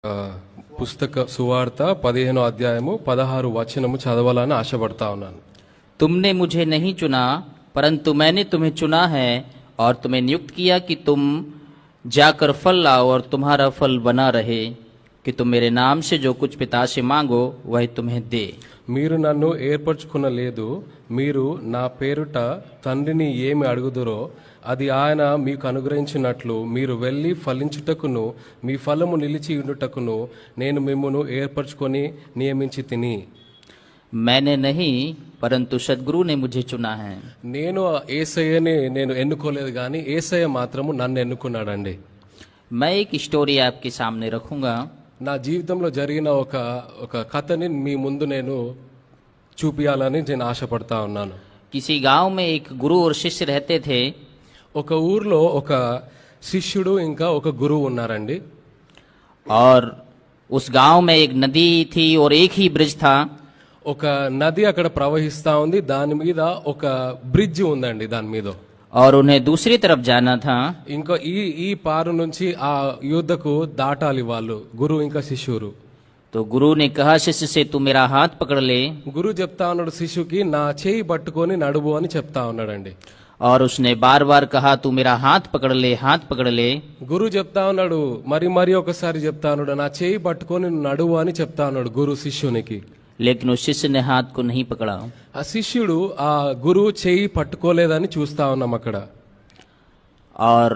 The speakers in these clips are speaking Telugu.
ఆ, పుస్తక సువార్త 15వ అధ్యాయము 16 వచనము చదవాలని ఆశపడతా ఉన్నాను. तुमने मुझे नहीं चुना परंतु मैंने तुम्हें चुना है और तुम्हें नियुक्त किया कि तुम जाकर फल लाओ और तुम्हारा फल बना रहे कि तुम मेरे नाम से जो कुछ पिता से मांगो वही तुम्हें दे। మీరు నన్ను ఏర్పరచుకునలేదు, మీరు నా పేరుట తండ్రిని ఏమి అడుగుదురో అది ఆయన మీకు అనుగ్రహించినట్లు మీరు వెళ్ళి ఫలించుటకును మీ ఫలము నిలిచి ఉండుటకును నేను మిమ్మును ఏర్పరచుకొని నియమించి తిని. मैंने नहीं परंतु सद्गुरु ने मुझे चुना है। నేను యేసయ్యని నేను ఎన్నుకోలేదు కానీ యేసయ్య మాత్రము నన్ను ఎన్నుకున్నాడండి. मैं एक स्टोरी आपके सामने रखूंगा। నా జీవితంలో జరిగిన ఒక కథని మీ ముందు నేను చూపియాలని నేను ఆశపడతా ఉన్నాను. किसी गांव में एक गुरु और शिष्य रहते थे। ఒక ఊర్లో ఒక శిష్యుడు ఇంకా ఒక గురువు ఉన్నారండి. और उस गांव में एक नदी थी और एक ही ब्रिज था। ఒక నది అక్కడ ప్రవహిస్తా ఉంది, దాని మీద ఒక బ్రిడ్జ్ ఉందండి. దాని మీద और उन्हें दूसरी तरफ जाना था। ఇంకా ఈ పారు నుంచి ఆ యుద్ధకు దాటాలి వాళ్ళు, గురువు ఇంకా శిష్యుడు. तो गुरु ने कहा शिष्य से तू मेरा हाथ पकड़ ले। గురువు చెప్తా ఉన్నాడు శిష్యుకి, నా చేయి పట్టుకొని నడువు అని చెప్తా ఉన్నాడండి. और उसने बार बार कहा तू मेरा हाथ पकड़ ले, हाथ पकड़ ले। గురువు చెప్తా ఉన్నాడు, మరి ఒకసారి చెప్తా ఉన్నాడు, నా చేయి పట్టుకొని నడువు అని చెప్తా ఉన్నాడు గురువు శిష్యునికి. लेकिन उस शिष्य ने हाथ को नहीं पकड़ा। ఆ శిష్యుడు ఆ గురువు చేయి పట్టుకోలేదని చూస్తా ఉన్నాం అక్కడ. और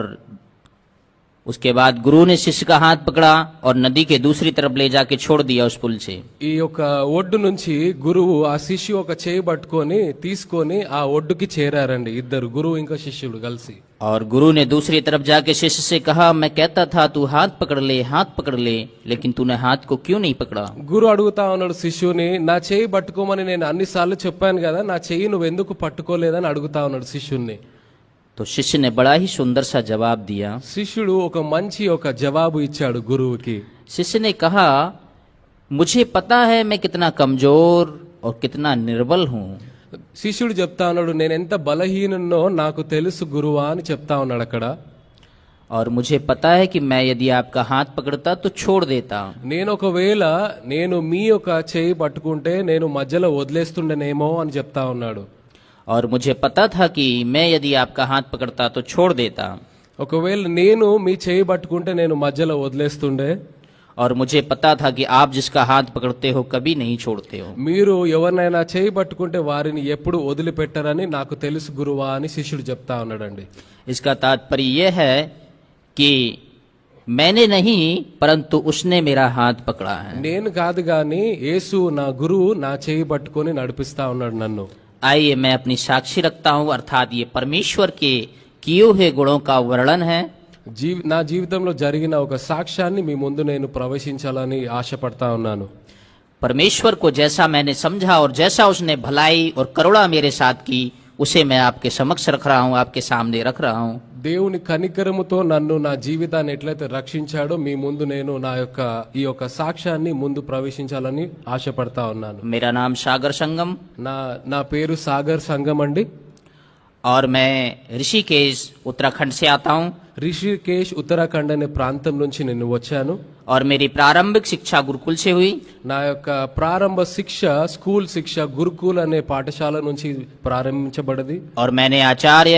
उसके बाद गुरु ने शिष्य का हाथ पकड़ा और नदी के दूसरी तरफ ले जाके छोड़ दिया उस पुल से। ఈ యొక్క ఒడ్డు నుంచి గురువు ఆ శిష్యు ఒక చేయి పట్టుకొని తీసుకొని ఆ ఒడ్డుకి చేరారండి ఇద్దరు, గురువు ఇంకా శిష్యుడు కలిసి. और गुरु ने दूसरी तरफ जाके शिष्य से कहा मैं कहता था तू हाथ पकड़ ले, हाथ पकड़ ले, लेकिन तूने हाथ को क्यों नहीं पकड़ा। గురువు అడుగుతా ఉన్నాడు శిష్యుని, నా చేయి పట్టుకోమని నేను అన్నిసార్లు చెప్పాను కదా, నా చేయి నువ్వు ఎందుకు పట్టుకోలేదని అడుగుతా ఉన్నాడు శిష్యుణ్ణి. तो शिष्य ने बड़ा ही सुंदर सा जवाब दिया। శిష్యుడు ఒక మంచి ఒక జవాబు ఇచ్చాడు గురువుకి. शिष्य ने कहा मुझे पता है मैं कितना कमजोर और कितना निर्बल हूँ। శిష్యుడు చెప్తా ఉన్నాడు, నేను ఎంత బలహీనున్నో నాకు తెలుసు గురువా అని చెప్తా ఉన్నాడు అక్కడ. और मुझे पता है कि मैं यदि आपका हाथ पकड़ता तो छोड़ देता। నేను ఒకవేళ నేను మీ యొక్క చేయి పట్టుకుంటే నేను మధ్యలో వదిలేస్తుండేనేమో అని చెప్తా ఉన్నాడు. और मुझे पता था कि मैं यदि आपका हाथ पकड़ता तो छोड़ देता। ఒకవేళ నేను మీ చేయి పట్టుకుంటే నేను మధ్యలో వదిలేస్తుండే. और मुझे पता था कि आप जिसका हाथ पकड़ते हो कभी नहीं छोड़ते हो। మీరు ఎవరినైనా చేయి పట్టుకుంటే వారిని ఎప్పుడు వదిలిపెట్టరని నాకు తెలుసు గురువా అని శిష్యుడు చెప్తా ఉన్నాడండి. इसका तात्पर्य यह है कि मैंने नहीं परंतु उसने मेरा हाथ पकड़ा है। నేను కాదు గాని యేసు నా గురువు నా చేయి పట్టుకొని నడిపిస్తా ఉన్నాడు నన్ను. आइए मैं अपनी साक्षी रखता हूँ, अर्थात ये परमेश्वर के किए हुए गुणों का वर्णन है। నా జీవితంలో జరిగిన ఒక సాక్ష్యాన్ని మీ ముందు నేను ప్రవేశించాలని ఆశపడతా ఉన్నాను. परमेश्वर को जैसा मैंने समझा और जैसा उसने भलाई और करुणा मेरे साथ की उसे मैं आपके समक्ष रख रहा हूँ, आपके सामने रख रहा हूँ। దేవుని కనికరముతో నన్ను నా జీవితాన్ని ఎట్లయితే రక్షించాడో మీ ముందు నేను ఈ యొక్క సాక్ష్యాన్ని ముందు ప్రవేశించాలని ఆశపడతా ఉన్నాను. मेरा नाम सागर संगम నా పేరు సాగర్ సంగం అండి. और मैं ऋषिकेश उत्तराखंड से आता हूँ। రిషికేశ్ ఉత్తరాఖండ్ అనే ప్రాంతం నుంచి నేను వచ్చాను. और मेरी प्रारंभिक शिक्षा गुरुकुल से हुई। నా యొక్క ప్రారంభ శిక్ష స్కూల్ శిక్ష గురుకుల్ అనే పాఠశాల నుంచి ప్రారంభించబడింది. और मैंने आचार्य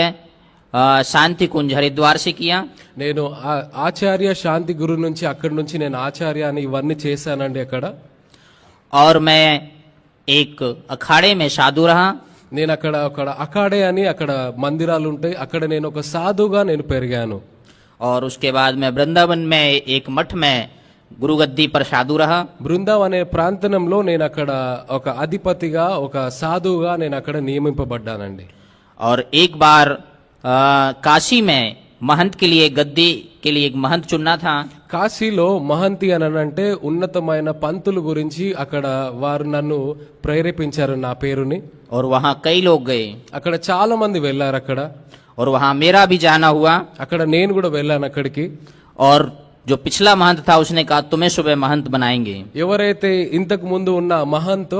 शांति कुंज हरिद्वार से किया। నేను ఆచార్య శాంతి గురు నుంచి అక్కడి నుంచి నేను ఆచార్య అని ఇవన్నీ చేశానండి అక్కడ. और मैं एक अखाड़े में साधु रहा। నేను అక్కడ అఖాడే అని అక్కడ మందిరాలు ఉంటాయి, అక్కడ నేను ఒక సాధుగా నేను పెరిగాను. और उसके बाद मैं वृंदावन में एक मठ में गुरुगद्दी पर साधु रहा। బృందావన్ అనే ప్రాంతంలో నేను అక్కడ ఒక అధిపతిగా ఒక సాధువుగా నేను అక్కడ నియమింపబడ్డానండి. और एक बार काशी में महंत के लिए गद्दी के लिए एक महंत चुनना था। కాశీలో మహంతి అని అంటే ఉన్నతమైన పంతులు గురించి అక్కడ వారు నన్ను ప్రేరేపించారు నా పేరుని. और वहाँ कई लोग गए అక్కడ చాలా మంది వెళ్ళారు అక్కడ. और वहाँ मेरा भी जाना हुआ। అక్కడ నేను కూడా వెళ్ళాను అక్కడికి. और जो पिछला महंत था उसने कहा तुम्हें सुबह महंत बनाएंगे। ఎవరైతే ఇంతకు ముందు ఉన్న మహంత్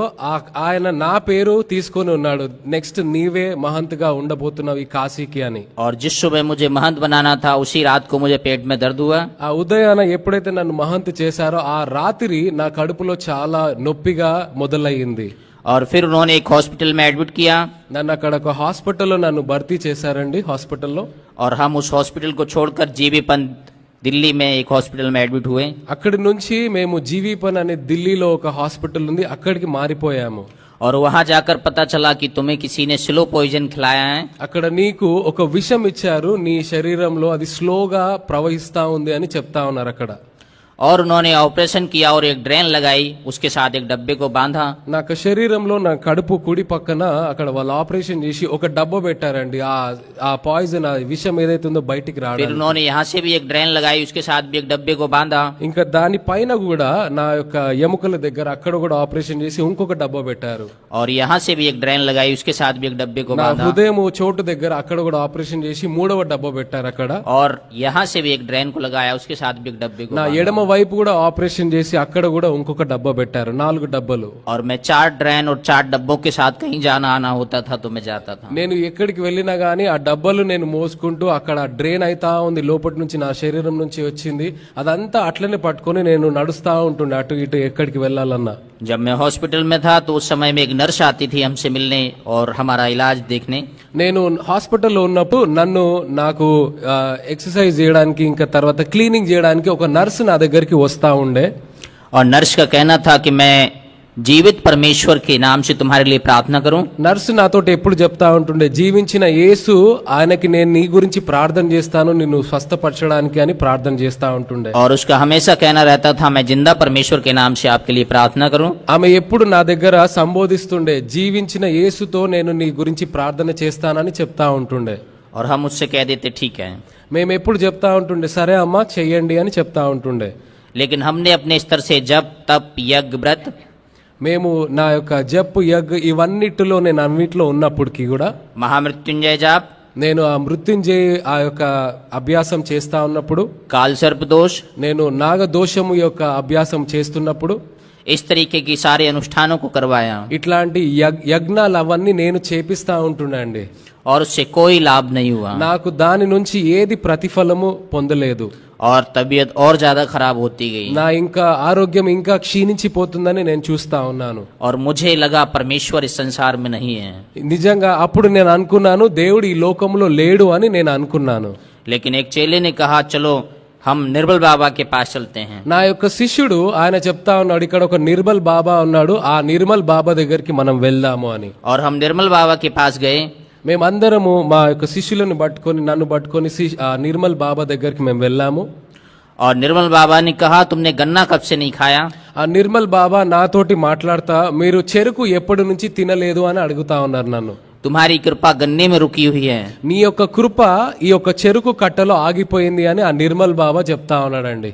ఆయన నా పేరు తీసుకొని ఉన్నాడు, నెక్స్ట్ నీవే మహంత్ గా ఉండబోతున్నావు ఈ కాశీకి అని. और जिस सुबह मुझे महंत बनाना था उसी रात को मुझे पेट में दर्द हुआ। ఆ ఉదయాన ఎప్పుడైతే నన్ను మహంత్ చేశారో ఆ రాత్రి నా కడుపులో చాలా నొప్పిగా మొదలయ్యింది. और फिर उन्होंने एक हॉस्पिटल में एडमिट किया నన్ను అక్కడ ఒక హాస్పిటల్లో నన్ను భర్తీ చేశారండి హాస్పిటల్లో. और हम उस हॉस्पिटल को छोड़कर जीबी पंत दिल्ली में एक हॉस्पिटल में एडमिट हुए। అక్కడి నుంచి మేము జీవీపన్ అనే ఢిల్లీలో ఒక హాస్పిటల్ ఉంది, అక్కడికి మారిపోయాము. और वहां जाकर पता चला कि तुम्हें किसी ने स्लो पॉइजन खिलाया है। అక్కడ నీకు ఒక విషం ఇచ్చారు, నీ శరీరంలో అది స్లోగా ప్రవహిస్తా ఉంది అని చెప్తా ఉన్నారు అక్కడ. और उन्होंने ऑपरेशन किया और एक ड्रेन लगाई, उसके साथ एक डब्बे को बांधा। నాకు శరీరంలో నా కడుపు కుడి పక్కన అక్కడ వాళ్ళు ఆపరేషన్ చేసి ఒక డబ్బా పెట్టారండి. ఆ పాయిజన్ ఆ విషం ఏదైతే ఉందో బయటికి फिर రావడానికి. उन्होंने यहाँ से भी एक ड्रेन लगाई, उसके साथ भी एक डब्बे को बांधा। ఇంకా దాని పైన కూడా నా యొక్క ఎముకల దగ్గర అక్కడ కూడా ఆపరేషన్ చేసి ఇంకొక డబ్బా పెట్టారు. और यहाँ से भी एक ड्रेन लगाई, उसके साथ भी एक डब्बे को నా बांधा। హృదయం చోటు దగ్గర అక్కడ కూడా ఆపరేషన్ చేసి మూడవ డబ్బా పెట్టారు అక్కడ. और यहाँ से भी एक ड्रेन को लगाया, उसके साथ भी एक डब्बे को నా बांधा। ఎడమ వైపు కూడా ఆపరేషన్ చేసి అక్కడ కూడా ఇంకొక డబ్బా పెట్టారు, 4 డబ్బాలు. और मैं 4 ड्रेन और 4 डब्बों के साथ कहीं जाना आना होता था तो मैं जाता था। నేను ఎక్కడికి వెళ్ళినా గానీ ఆ డబ్బాలు నేను మోసుకుంటూ అక్కడ డ్రైన్ అయితా ఉంది, లోపటి నుంచి నా శరీరం నుంచి వచ్చింది, అదంతా అట్లనే పట్టుకొని నేను నడుస్తా ఉంటుండే అటు ఇటు ఎక్కడికి వెళ్ళాలన్నా. जब मैं हॉस्पिटल में था तो उस समय में एक नर्स आती थी हमसे मिलने और हमारा इलाज देखने। నేను హాస్పిటల్లో ఉన్నప్పుడు నాకు ఎక్సర్సైజ్ చేయడానికి ఇంకా తర్వాత క్లీనింగ్ చేయడానికి ఒక నర్స్ నా దగ్గరికి వస్తా ఉండే. और नर्स का कहना था कि मैं जीवित परमेश्वर के नाम से तुम्हारे लिए प्रार्थना करूं। నర్సు నాతోటి ఎప్పుడు చెప్తా ఉంటుండే, జీవించిన యేసు ఆయనకి నేను నీ గురించి ప్రార్థన చేస్తాను, నిన్ను స్వస్థపరచడానికి అని ప్రార్థన చేస్తా ఉంటుండే. और उसका हमेशा कहना रहता था मैं जिंदा परमेश्वर के नाम से आपके लिए प्रार्थना करूं। ఆమె ఎప్పుడు నా దగ్గర సంబోధిస్తుండే, జీవించిన యేసుతో నేను నీ గురించి ప్రార్థన చేస్తానని చెప్తా ఉంటుండే. और हम उससे कह देते ठीक है। మేము ఎప్పుడు చెప్తా ఉంటుండే, సరే అమ్మా చెయ్యండి అని చెప్తా ఉంటుండే. लेकिन हमने अपने स्तर से जप तप यज्ञ व्रत మేము నా యొక్క జప్పు యగ్ ఇవన్నిటిలో నేను అన్నిటిలో ఉన్నప్పటికీ కూడా महामृत्युंजय जाप నేను ఆ మృత్యుంజయ ఆ యొక్క అభ్యాసం చేస్తా ఉన్నప్పుడు, काल सर्प दोष నేను నాగదోషము యొక్క అభ్యాసం చేస్తున్నప్పుడు इस तरीके की सारे अनुष्ठानों को करवाया ఇట్లాంటి యజ్ఞాలు అవన్నీ నేను చేపిస్తా ఉంటున్నాండి. और उससे कोई लाभ नहीं हुआ నాకు దాని నుంచి ఏది ప్రతిఫలము పొందలేదు. और तबीयत और ज्यादा खराब होती गई। నా ఇంకా ఆరోగ్యం ఇంకా క్షీణించిపోతుందని నేను చూస్తా ఉన్నాను. और मुझे लगा परमेश्वर इस संसार में नहीं है। నిజంగా అప్పుడు నేను అనుకున్నాను దేవుడు ఈ లోకంలో లేడు అని నేను అనుకున్నాను. लेकिन एक चेले ने कहा चलो हम निर्बल बाबा के पास चलते हैं। నా యొక్క శిష్యుడు ఆయన చెప్తా ఉన్నాడు, ఇక్కడ ఒక నిర్మల్ బాబా ఉన్నాడు, ఆ నిర్మల్ బాబా దగ్గరికి మనం వెళ్దాము అని. और हम निर्मल बाबा के पास गए। మేమందరము మా యొక్క శిష్యులను పట్టుకొని నన్ను పట్టుకొని ఆ నిర్మల్ బాబా దగ్గరికి మేము వెళ్ళాము. और निर्मल बाबा ने कहा तुमने गन्ना कब से नहीं खाया। ఆ నిర్మల్ బాబా నాతోటి మాట్లాడతా, మీరు చెరుకు ఎప్పటి నుంచి తినలేదు అని అడుగుతా ఉన్నారు నన్ను. तुम्हारी कृपा गन्ने में रुकी हुई है। నీ యొక్క కృప ఈ యొక్క చెరుకు కట్టలో ఆగిపోయింది అని ఆ నిర్మల్ బాబా చెప్తా ఉన్నాడండి.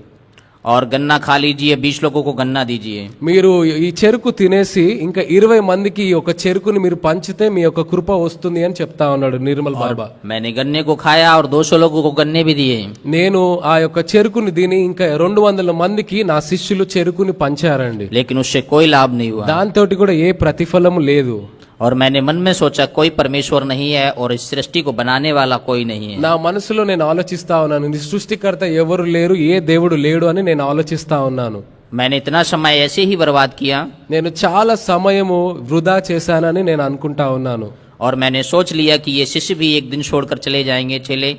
और गन्ना खा लीजिए, 20 लोगों को गन्ना दीजिए। మీరు ఈ చెరుకు తినేసి ఇంకా 20 మందికి ఈ యొక్క చెరుకుని మీరు పంచితే మీ యొక్క కృప వస్తుంది అని చెప్తా ఉన్నాడు నిర్మల్ బాబా. मैंने गन्ने को खाया और 200 लोगों को गन्ने भी दिए। నేను ఆ యొక్క చెరుకుని తిని ఇంకా 200 మందికి నా శిష్యులు చెరుకుని పంచారండి. लेकिन उससे कोई लाभ नहीं हुआ। దాంతోటి కూడా ఏ ప్రతిఫలము లేదు. और मैंने मन में सोचा कोई परमेश्वर नहीं है और इस सृष्टि को बनाने वाला कोई नहीं है। నా మనసులో నేను ఆలోచిస్తా ఉన్నాను, నీ సృష్టికర్త ఎవరు లేరు, ఏ దేవుడు లేడు అని నేను ఆలోచిస్తా ఉన్నాను. मैंने इतना समय ऐसे ही बर्बाद किया నేను చాలా సమయము వృధా చేశానని నేను అనుకుంటా ఉన్నాను. और मैंने सोच लिया कि ये शिष्य भी एक दिन छोड़कर चले जाएंगे चेले।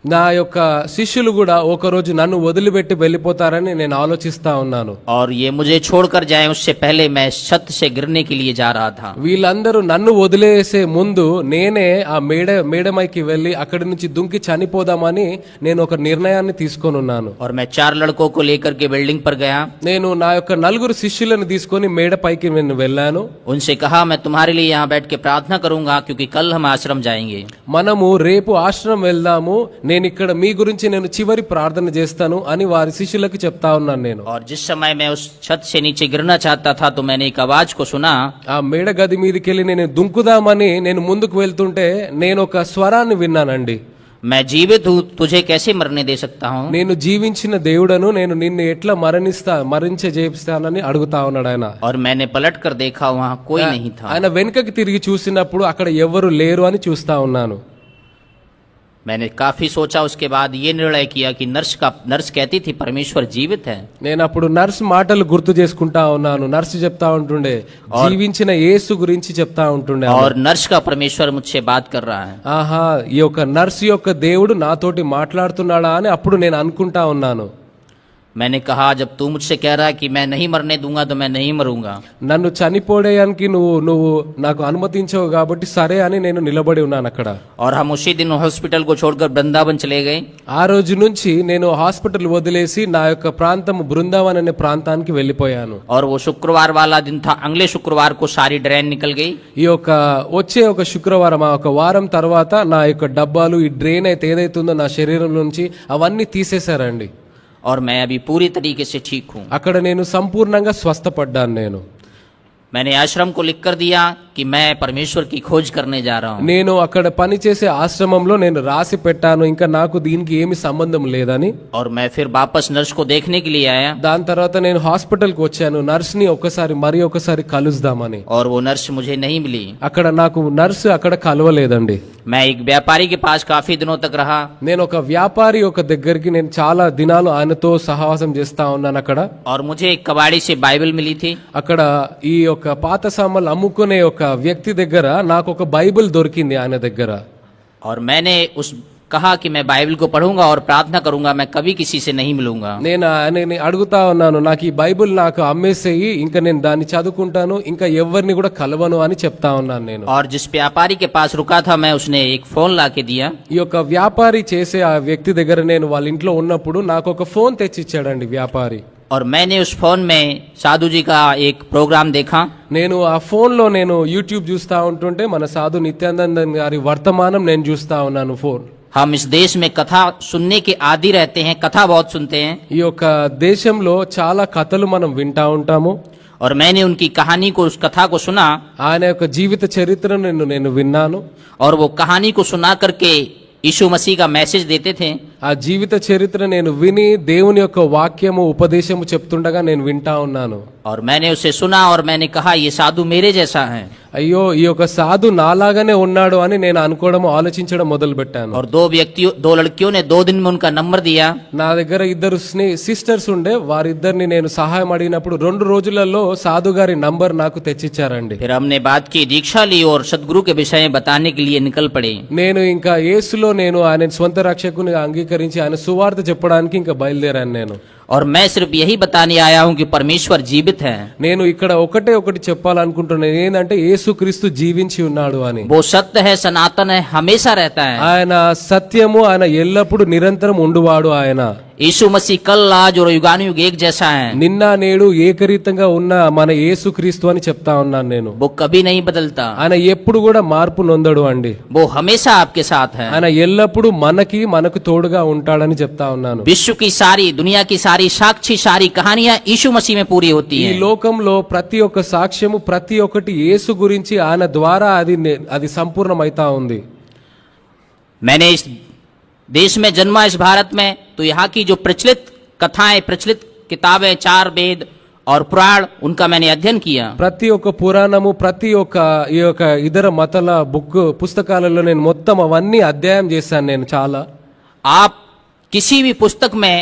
నా యొక్క శిష్యులు కూడా ఒక రోజు నన్ను వదిలిపెట్టి వెళ్ళిపోతారని నేను ఆలోచిస్తా ఉన్నాను. और ये मुझे छोड़कर जाए उससे पहले मैं छत से गिरने के लिए जा रहा था। వీళ్ళందరూ నన్ను వదిలేసే ముందు నేనే ఆ మేడమైకి వెళ్ళి అక్కడి నుంచి దుంకి చనిపోదామని నేను ఒక నిర్ణయాన్ని తీసుకొని ఉన్నాను. और मैं 4 लड़कों को लेकर के बिल्डिंग पर गया। నేను నా యొక్క 4 శిష్యులను తీసుకొని మేడపైకి నేను వెళ్ళాను. उनसे कहा मैं तुम्हारे लिए यहाँ बैठ के प्रार्थना करूंगा क्योंकि कल हम आश्रम जाएंगे। మనము రేపు ఆశ్రమం వెళ్దాము, నేను ఇక్కడ మీ గురించి నేను చివరి ప్రార్థన చేస్తాను అని వారి శిష్యులకు చెప్తా ఉన్నాను నేను. और जिस समय मैं उस छत से नीचे गिरना चाहता था तो मैंने एक आवाज को सुना। ఆ మేడ గది మీదకి వెళ్ళి నేను దుంకుదామని నేను ముందుకు వెళ్తుంటే నేను ఒక స్వరాన్ని విన్నానండి. मैं जीवित हूँ, तुझे कैसे मरने दे सकता हूँ? నేను జీవించిన దేవుడను, నేను నిన్ను ఎట్లా మరణించేస్తానని అడుగుతా ఉన్నాడు ఆయన. और मैंने पलट कर देखा, वहाँ कोई नहीं था. ఆయన వెనుకకి తిరిగి చూసినప్పుడు అక్కడ ఎవరు లేరు అని చూస్తా ఉన్నాను. मैंने काफी सोचा, उसके बाद ये निर्णय किया कि नर्स कहती थी परमेश्वर जीवित है. నేను అప్పుడు నర్స్ మాటలు గుర్తు చేసుకుంటా ఉన్నాను. నర్స్ చెప్తా ఉంటుండే, జీవించిన యేసు గురించి చెప్తా ఉంటుండే. और नर्स का परमेश्वर मुझसे बात कर रहा है. ఆహా, ఈ యొక్క నర్స్ యొక్క దేవుడు నాతోటి మాట్లాడుతున్నాడా అని అప్పుడు నేను అనుకుంటా ఉన్నాను. मैंने कहा, जब तू मुझसे कह रहा है कि मैं नहीं मरने दूंगा तो मैं नहीं मरूंगा. నన్ను చనిపోవడానికి నువ్వు నాకు అనుమతించవు కాబట్టి సరే అని నేను నిలబడి ఉన్నాను అక్కడ. और हम उसी दिन हॉस्पिटल को छोड़कर वृंदावन चले गए. ఆ రోజు నుంచి నేను హాస్పిటల్ వదిలేసి నా యొక్క ప్రాంతం బృందావన్ అనే ప్రాంతానికి వెళ్ళిపోయాను. और वो शुक्रवार वाला दिन था. अगले शुक्रवार को सारी ड्रेन निकल गई. ఈ యొక్క వచ్చే ఒక శుక్రవారం, ఆ ఒక వారం తర్వాత నా యొక్క డబ్బాలు, ఈ డ్రైన్ అయితే ఏదైతుందో నా శరీరం నుంచి అవన్నీ తీసేశారండి. और मैं अभी पूरी तरीके से ठीक हूँ. అక్కడ నేను సంపూర్ణంగా స్వస్థపడ్డాను. నేను मैंने आश्रम को लिख कर दिया कि मैं परमेश्वर की खोज करने जा रहा हूँ. నేను అక్కడ పనిచేసే ఆశ్రమంలో నేను రాసి పెట్టాను, ఇంకా నాకు దీనికి ఏమి సంబంధం లేదని. और मैं फिर वापस नर्स को देखने के लिए आया. దాని తర్వాత నేను హాస్పిటల్ కి వచ్చాను, నర్స్ ని మరి ఒకసారి కలుద్దామని. और वो नर्स मुझे नहीं मिली. అక్కడ నాకు నర్సు అక్కడ కలవలేదండి. मैं एक व्यापारी के पास काफी दिनों तक रहा. నేను ఒక వ్యాపారి ఒక దగ్గరికి నేను చాలా దినాలు ఆయనతో సహవాసం చేస్తా ఉన్నాను అక్కడ. और मुझे एक कबाड़ी से बाइबल मिली थी. అక్కడ ఈ యొక్క పాత సామాన్లు అమ్ముకునే ఒక వ్యక్తి దగ్గర నాకు ఒక బైబిల్ దొరికింది ఆయన దగ్గర. और मैंने कहा कि मैं बाइबल को पढ़ूंगा और प्रार्थना करूंगा, मैं कभी किसी से नहीं मिलूंगा. నేను ఆయనని అడుగుతా ఉన్నాను, నాకు ఈ బైబిల్ నాకు అమ్మేసేయి, ఇంకా నేను దాన్ని చదువుకుంటాను, ఇంకా ఎవరిని కూడా కలవను అని చెప్తా ఉన్నాను నేను. और जिस व्यापारी के पास रुका था, मैं उसने एक फोन ला के दिया. ఈ యొక్క వ్యాపారి చేసే ఆ వ్యక్తి దగ్గర నేను వాళ్ళ ఇంట్లో ఉన్నప్పుడు నాకు ఒక ఫోన్ తెచ్చిచ్చాడండి వ్యాపారి. और मैंने उस फोन में साधु जी का एक प्रोग्राम देखा. నేను ఆ ఫోన్ లో నేను యూట్యూబ్ చూస్తా ఉంటుంటే మన సాధు నిత్యానందన్ గారి వర్తమానం నేను చూస్తా ఉన్నాను ఫోన్. हम इस देश में कथा सुनने के आदी रहते हैं, कथा बहुत सुनते हैं. ఈ యొక్క దేశంలో చాలా కథలు మనం వింటా ఉంటాము. और मैंने उनकी कहानी को, उस कथा को सुना. ఆయన యొక్క జీవిత చరిత్రను నేను విన్నాను. और वो कहानी को सुना करके यीशु मसीह का मैसेज देते थे. ఆ జీవిత చరిత్ర నేను విని దేవుని యొక్క వాక్యము ఉపదేశము చెప్తుండగా నేను వింటా ఉన్నాను. और मैंने उसे सुना और मैंने कहा, ये साधु मेरे जैसा है. అయ్యో, ఈ యొక్క సాధు నాలాగానే ఉన్నాడు అని నేను అనుకోవడం, ఆలోచించడం మొదలు పెట్టాను. और दो लड़कियों ने 2 दिन में उनका नंबर दिया. నా దగ్గర ఇద్దరు సిస్టర్స్ ఉండే, వారిద్దరిని నేను సహాయం అడిగినప్పుడు 2 రోజులలో సాధు గారి నంబర్ నాకు తెచ్చిచ్చారండి. फिर हमने बात की, दीक्षा ली और सदगुरु के विषय में बताने के लिए निकल पड़े. నేను ఇంకా యేసులో నేను ఆయన స్వంత రక్షకుని అంగీకరించి ఆయన సువార్త చెప్పడానికి ఇంకా బయలుదేరాను నేను. और मैं सिर्फ यही बताने आया हूँ कि परमेश्वर जीवित है. నేను ఇక్కడ ఒకటి చెప్పాలనుకుంటున్నాను, ఏంటంటే యేసుక్రీస్తు జీవించి ఉన్నాడు అని. वो सत्य है, सनातन है, हमेशा रहता है. ఆయన సత్యము, ఆయన ఎల్లప్పుడు నిరంతరం ఉండువాడు. ఆయన यीशु मसीह कल आज और युगानुयुग एक जैसा है. నిన్న నేడు ఏకరీతంగా ఉన్న మన యేసుక్రీస్తు అని చెప్తా ఉన్నాను నేను. वो कभी नहीं बदलता. ఆయన ఎప్పుడు కూడా మార్పు నొందడు అండి. वो हमेशा आपके साथ है. ఆయన ఎల్లప్పుడు మనకు తోడుగా ఉంటాడని చెప్తా ఉన్నాను. विश्व की सारी, दुनिया की सारी साक्षी, सारी कहानियां यीशु मसीह में पूरी होती ఈ हैं. లోకంలో ప్రతి ఒక్క సాక్ష్యము, ప్రతి ఒక్కటి యేసు గురించి, ఆయన ద్వారా అది సంపూర్ణమైతా ఉంది. मैंने इस देश में जन्मा, इस भारत में, तो यहाँ की जो प्रचलित कथाएं, प्रचलित किताबें, 4 वेद और पुराण, उनका मैंने अध्ययन किया. ప్రతి ఒక్క పురాణము, ప్రతి ఒక్క ఈ యొక్క ఇతర మతాల పుస్తకాలలో నేను మొత్తం అవన్నీ అధ్యయనం చేశాను నేను చాలా. आप किसी भी पुस्तक में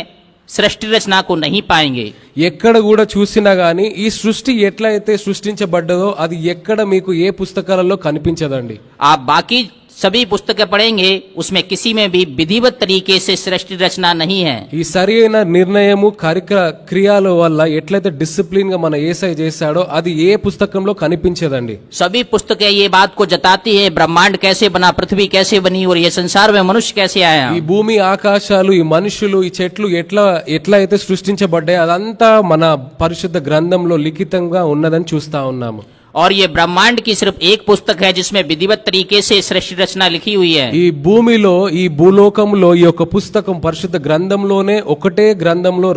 सृष्टि रचना को नहीं पाएंगे. ఎక్కడ కూడా చూసినా గానీ ఈ సృష్టి ఎట్లయితే సృష్టించబడ్డదో అది ఎక్కడ మీకు ఏ పుస్తకాలలో కనిపించదండి. आप बाकी सभी पुस्तकें पढ़ेंगे, उसमें किसी में भी विधिवत तरीके से सृष्टि रचना नहीं है. ఈ సరైన నిర్ణయము క్రియాల వల్ల ఎట్లయితే డిసిప్లిన్ గా మన యేసయ్య చేశాడో అది ఏ పుస్తకంలో కనిపించదండి. सभी पुस्तकें ये बात को जताती है, ब्रह्मांड कैसे बना, पृथ्वी कैसे बनी और ये संसार में मनुष्य कैसे आया. ఈ భూమి, ఆకాశాలు, ఈ మనుషులు, ఈ చెట్లు ఎట్లా అయితే సృష్టించబడ్డాయి అదంతా మన పరిశుద్ధ గ్రంథంలో లిఖితంగా ఉన్నదని చూస్తా ఉన్నాము. और ये ब्रह्मांड की सिर्फ एक पुस्तक है जिसमें विधिवत तरीके से सृष्टि रचना लिखी हुई है. ఈ భూమిలో, ఈ భూలోకంలో ఈ యొక్క పుస్తకం పరిశుద్ధ గ్రంథంలోనే ఒకటే గ్రంథంలో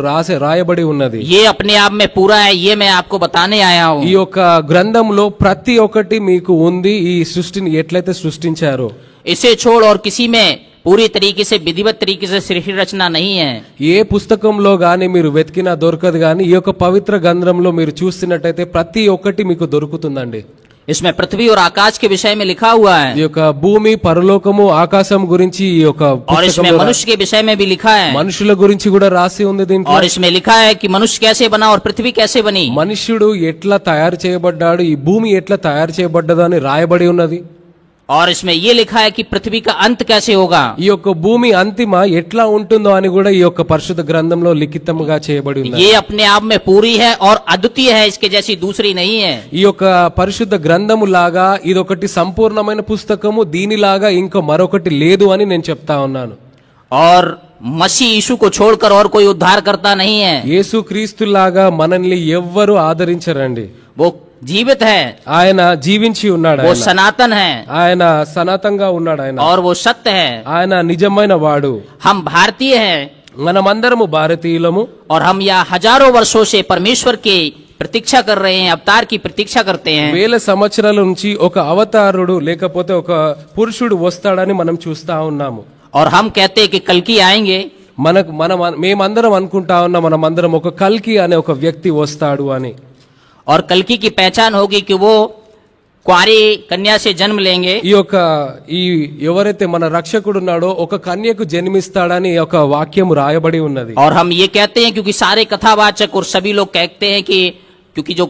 రాయబడి ఉన్నది. ये अपने आप में पूरा है, ये मैं आपको बताने आया हूँ. ఈ యొక్క గ్రంథంలో ప్రతి ఒక్కటి మీకు ఉంది, ఈ సృష్టిని ఎట్లయితే సృష్టించారో. इसे छोड़ और किसी में पूरी तरीके से विधिवत तरीके से सृष्टि रचना नहीं है। ఏ పుస్తకంలో గాని మీరు వెతికినా దొరకదు గాని ఈ యొక్క పవిత్ర గ్రంథంలో మీరు చూస్తున్నట్టయితే ప్రతి ఒక్కటి మీకు దొరుకుతుందండి. इसमें पृथ्वी और आकाश के विषय में लिखा हुआ है ఈ యొక్క భూమి పరలోకము ఆకాశం గురించి ఈ యొక్క और इसमें मनुष्य के विषय में भी लिखा है మనుషుల గురించి కూడా రాసి ఉంది దీంట్లో. और इसमें लिखा है कि मनुष्य कैसे बना और पृथ्वी कैसे बनी। మనుష్యుడు ఎట్లా తయారు చేయబడ్డాడు, ఈ భూమి ఎట్లా తయారు చేయబడ్డదో అని రాయబడి ఉన్నది. और इसमें ये लिखा है कि पृथ्वी का अंत कैसे होगा। ఈ యొక్క భూమి అంతిమ ఎట్లా ఉంటుందో అని కూడా ఈ యొక్క పరిశుద్ధ గ్రంథంలో లిఖితముగా చేయబడి ఉంది. ये अपने आप में पूरी है और अद्वितीय है, इसके जैसी दूसरी नहीं है। ఈ యొక్క పరిశుద్ధ గ్రంథము లాగా ఇదొకటి సంపూర్ణమైన పుస్తకము, దీనిలాగా ఇంకో మరొకటి లేదు అని నేను చెప్తా ఉన్నాను. और मसीह यीशु को छोड़कर और कोई उद्धार करता नहीं है। యేసు క్రీస్తు లాగా మనల్ని ఎవ్వరు ఆదరించరండి. वो जीवित है, ఆయన జీవించి ఉన్నాడు, वो सनातन है ఆయన సనాతంగా ఉన్నాడు, ఆయన और वो सत्य है। ఆయన నిజమైన వాడు. हम भारतीय हैं మనమందరము భారతీయులము और हम यहाँ हजारों वर्षों से परमेश्वर की प्रतीक्षा कर रहे हैं, अवतार की प्रतीक्षा करते हैं। వేల సంవత్సరాల నుంచి ఒక అవతారుడు లేకపోతే ఒక పురుషుడు వస్తాడని మనం చూస్తా ఉన్నాము. और हम कहते हैं कि कल्कि आएंगे, మేమందరం అనుకుంటా ఉన్నాం, మనమందరం ఒక కల్కి అనే ఒక వ్యక్తి వస్తాడు అని. और कल्कि की पहचान होगी कि वो कुंवारी कन्या से जन्म लेंगे। ఈ ఎవరైతే మన రక్షకుడు ఉన్నాడో ఒక కన్యకు జన్మిస్తాడని ఒక వాక్యం రాయబడి ఉన్నది. और हम ये कहते हैं क्योंकि सारे कथावाचक और सभी लोग कहते हैं कि क्योंकि जो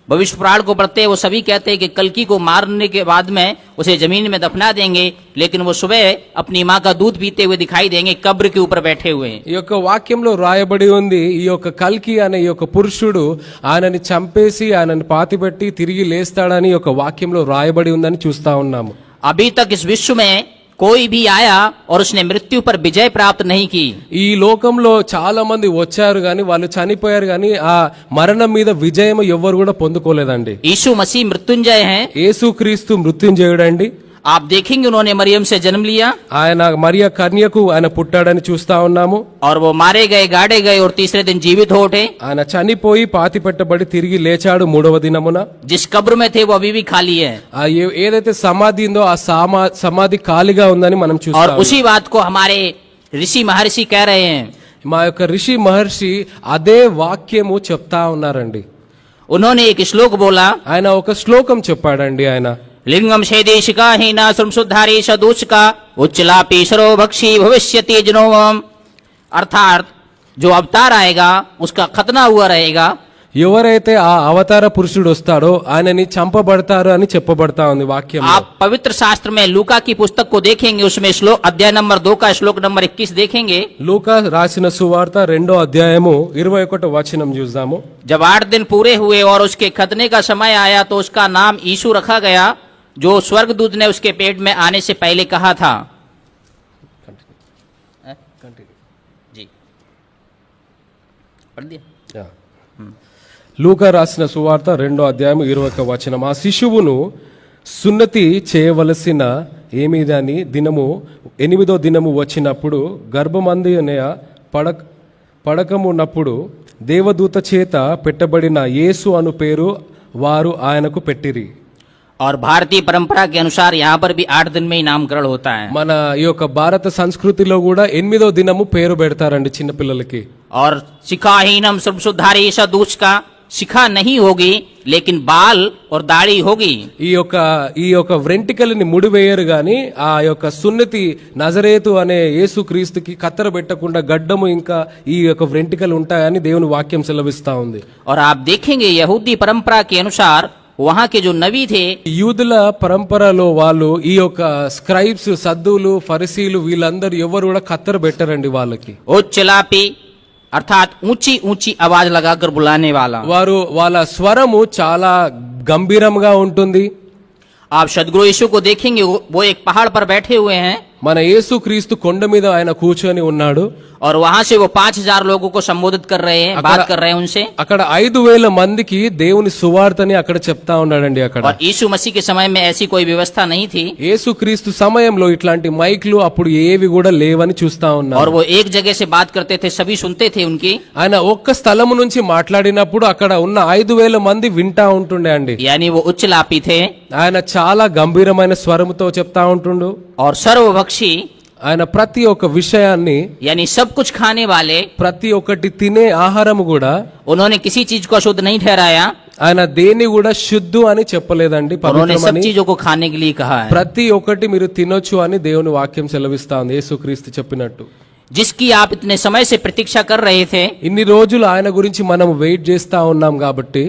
भविष्य पुराण को पढ़ते हैं वो सभी कहते हैं कि कल्कि को मारने के बाद में उसे जमीन में दफना देंगे, लेकिन वो सुबह अपनी माँ का दूध पीते हुए दिखाई देंगे कब्र के ऊपर बैठे हुए। ఈ యొక్క వాక్యంలో రాయబడి ఉంది, ఈ యొక్క కల్కి అనే ఈ యొక్క పురుషుడు ఆయనని చంపేసి ఆయనని పాతిపెట్టి తిరిగి లేస్తాడని ఈ యొక్క వాక్యంలో రాయబడి ఉందని చూస్తా ఉన్నాము. अभी तक इस विश्व में कोई भी आया और उसने मृत्यु पर विजय प्राप्त नहीं की। ఈ లోకంలో చాలా మంది వచ్చారు గాని వాళ్ళు చనిపోయారు గాని ఆ మరణం మీద విజయం ఎవ్వరు కూడా పొందుకోలేదండి. यीशु मसीह मृत्युंजय हैं। యేసుక్రీస్తు మృత్యుంజయుడండి. आप देखेंगे उन्होंने मरियम से जन्म लिया ఆయన మరియ కన్యకు ఆయన పుట్టాడని చూస్తా ఉన్నాము. और वो मारे गए, गाड़े गए और तीसरे दिन जीवित हो उठे। ఆయన చనిపోయి పాతి పెట్టబడి తిరిగి లేచాడు మూడవ దినమున. जिस कब्र में थे वो अभी भी खाली है ఏదైతే సమాధి ఉందో ఆ సమాధి ఖాళీగా ఉందని మనం और చూస్తాం. उसी बात को हमारे ऋषि महर्षि कह रहे हैं। మా యొక్క ఋషి మహర్షి అదే వాక్యము చెప్తా ఉన్నారండి. उन्होंने एक श्लोक बोला, ఆయన ఒక శ్లోకం చెప్పాడండి. ఆయన लिंगम शेदेशिका हीना श्रमशुद्धारी सदूषका उच्चलापी सरो भक्षी भविष्यति जनोम। अर्थात जो अवतार आएगा उसका खतना हुआ रहेगा। ఎవరైతే ఆ అవతార పురుషుడు వస్తాడో ఆయనని చంపబడతారు అని చెప్పబడతా ఉంది వాక్యం. आप पवित्र शास्त्र में लूका की पुस्तक को देखेंगे, उसमें श्लोक अध्याय नंबर 2 का श्लोक नंबर 21 देखेंगे। లూకా రాసిన సువార్త 2వ అధ్యాయము 21వ వచనం చూద్దాము. जब 8 दिन पूरे हुए और उसके खतने का समय आया तो उसका नाम यीशु रखा गया, जो स्वर्गदूत ने उसके पेट में आने से पहले कहा था। जी पढ़ दिया। లూకా రాసిన సువార్త 2వ అధ్యాయం 21వ వచనం. ఆ శిశువును సున్నతి చేయవలసిన ఏమిదని దినము 8వ దినము వచ్చినప్పుడు గర్భమందిన పడకమున్నప్పుడు దేవదూత చేత పెట్టబడిన యేసు అను పేరు వారు ఆయనకు పెట్టిరి. और भारतीय परंपरा के अनुसार यहाँ पर भी 8 दिन में ही नामकरण होता है। మన ఈ యొక్క భారత సంస్కృతిలో కూడా 8వ దినము పేరు పెడతారండి చిన్న పిల్లలకి. और शिखाहीनम सर्वशुद्धारी सदूष का शिखा नहीं होगी लेकिन बाल और दाढ़ी होगी। ఈ యొక్క వెంట్రుకలని ముడివేయరు గాని ఆ యొక్క సున్నతి నజరేతు అనే యేసు క్రీస్తుకి కత్తెర పెట్టకుండా గడ్డము ఇంకా ఈ యొక్క వెంట్రుకలు ఉంటాయని దేవుని వాక్యం సెలవిస్తా ఉంది. और आप देखेंगे यहूदी परंपरा के अनुसार वहाँ के जो नबी थे, యూదుల పరంపరలో వాళ్ళు ఈ యొక్క స్క్రైబ్స్, సద్దులు, ఫరిసీలు వీళ్ళందరూ ఎవరు కూడా కత్తెర పెట్టరండి వాళ్ళకి. उच्चलापी अर्थात ऊंची ऊंची आवाज लगाकर बुलाने वाला। వాళ్ళ స్వరము చాలా గంభీరంగా ఉంటుంది. आप सदगुरु यीशु को देखेंगे, वो एक पहाड़ पर बैठे हुए हैं మన యేసు క్రీస్తు కొండ మీద ఆయన కూర్చొని ఉన్నాడు. और वहां से वो 5000 लोगों को संबोधित कर रहे हैं, बात कर रहे हैं उनसे। అక్కడ 5000 మందికి దేవుని సువార్తని అక్కడ చెప్తా ఉన్నాడండి. అక్కడ और यीशु मसीह के समय में ऐसी कोई व्यवस्था नहीं थी యేసు క్రీస్తు సమయంలో ఇట్లాంటి మైక్లు అప్పుడు ఏవి కూడా లేవని చూస్తా और ఉన్నారు. वो एक जगह से बात करते थे, सभी सुनते थे उनकी। ఆయన ఒక్క స్థలము నుంచి మాట్లాడినప్పుడు అక్కడ ఉన్న 5000 మంది వింటా ఉంటుండే అండి. यानी वो उच्चलापी थे ఆయన చాలా గంభీరమైన స్వరముతో చెప్తా ఉంటుండు. और सर्वभक्षी ఆయన ప్రతి ఒక్క విషయాన్ని, यानी सब कुछ खाने वाले, ప్రతి ఒక్కటి తినే ఆహారం కూడా उन्होंने किसी चीज को अशुद्ध नहीं ठहराया। ఆయన దేన్ని కూడా శుద్ధు అని చెప్పలేదండి, उन्होंने सब పవిత్రమని. चीजों को खाने के लिए कहा है। ప్రతి ఒక్కటి మీరు తినొచ్చు అని దేవుని వాక్యం సెలవిస్తా ఉంది, యేసుక్రీస్తు చెప్పినట్టు. जिसकी आप इतने समय से प्रतीक्षा कर रहे थे, ఇన్ని రోజులు ఆయన గురించి మనం వెయిట్ చేస్తా ఉన్నాం కాబట్టి,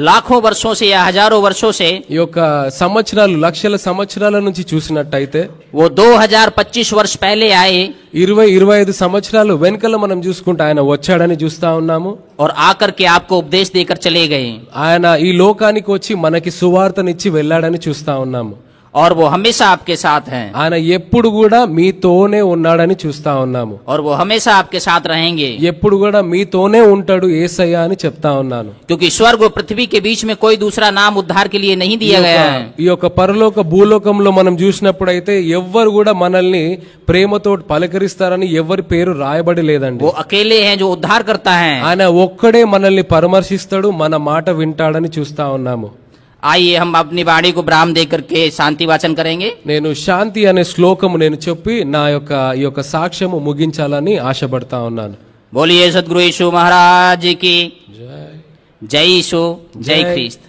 लाखों वर्षों से या हजारों वर्षों से, ఈ యొక్క సంవత్సరాలు లక్షల సంవత్సరాల నుంచి చూసినట్టయితే वो 2025 वर्ष पहले आए 20-25 సంవత్సరాలు వెనకల మనం చూసుకుంటే ఆయన వచ్చాడని చూస్తా ఉన్నాము. और आकर के आपको उपदेश देकर चले गए, ఆయన ఈ లోకానికి వచ్చి మనకి సువార్తనిచ్చి వెళ్ళాడని చూస్తా ఉన్నాము. और वो हमेशा आपके साथ हैं, ఆయన ఎప్పుడు కూడా మీతోనే ఉన్నాడని చూస్తా ఉన్నాము. और वो हमेशा आपके साथ रहेंगे, ఎప్పుడు కూడా మీతోనే ఉంటాడు యేసయ్య అని చెప్తా ఉన్నాను. क्योंकि स्वर्ग और पृथ्वी के बीच में कोई दूसरा नाम उद्धार के लिए नहीं दिया गया है। ఈ యొక్క పరలోక భూలోకంలో మనం చూసినప్పుడైతే ఎవ్వరు కూడా మనల్ని ప్రేమతో పలకరిస్తారని ఎవరి పేరు రాయబడి లేదండి. वो अकेले हैं जो उद्धार करता है। ఆయన ఒక్కడే మనల్ని పరామర్శిస్తాడు, మన మాట వింటాడని చూస్తా ఉన్నాము. आइए हम अपनी वाणी को विराम देकर के शांति वाचन करेंगे। నేను శాంతి అనే శ్లోకము నేను చెప్పి నా యొక్క ఈ యొక్క సాక్ష్యము ముగించాలని ఆశపడతా ఉన్నాను. बोलिए सदगुरु यीशु महाराज की जय। यीशु, जय ख्रिस्त।